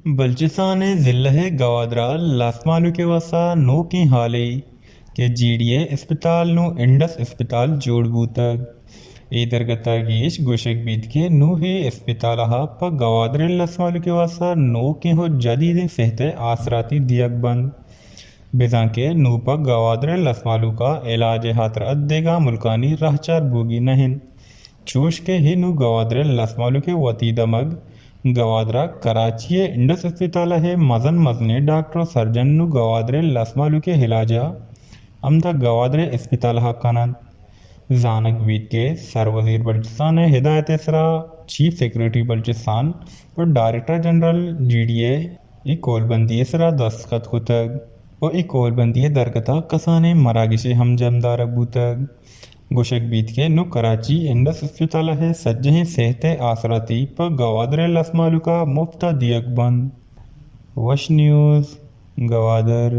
بلوچستان ضلع گوادرا لاسمالو کے وسا نو کی حالی کہ جی ڈی اے اسپتال نو انڈس اسپتال جوڑ بوتگ ای درگتا گیش گوشک بیت کے نو ہی اسپتال پا گوادر لاسمالو کے وسا نو کی ہو جدید صحت آسراتی دیگ بند بزان کے نو پا گوادر لاسمالو کا علاج حاطر ادیگا ملکانی راہ چار بوگی نہن چوش کے ہی نو گوادر لاسمالو کے وطیدہ مگ گوادرا کراچی انڈس اسپتال ہے مزن مزنے ڈاکٹر سرجن نو گوادر لاسمالو کے علاجہ امدہ گوادر اسپتال کنند زانک بیت کے سر وزیر بلوچستان ہدایت اسرا چیف سیکریٹری بلوچستان اور director general G D A ای کول بندی اسرا دستخط کتگ اور ای کول بندی درکتا کسانے مراگش ہم جمدار بوتگ گوشک بیت کے نو کراچی انڈس اسپتال ہے سجہیں صحت آسراتی پر گوادر لاسمالو کا مفت دیگ بند وش نیوز گوادر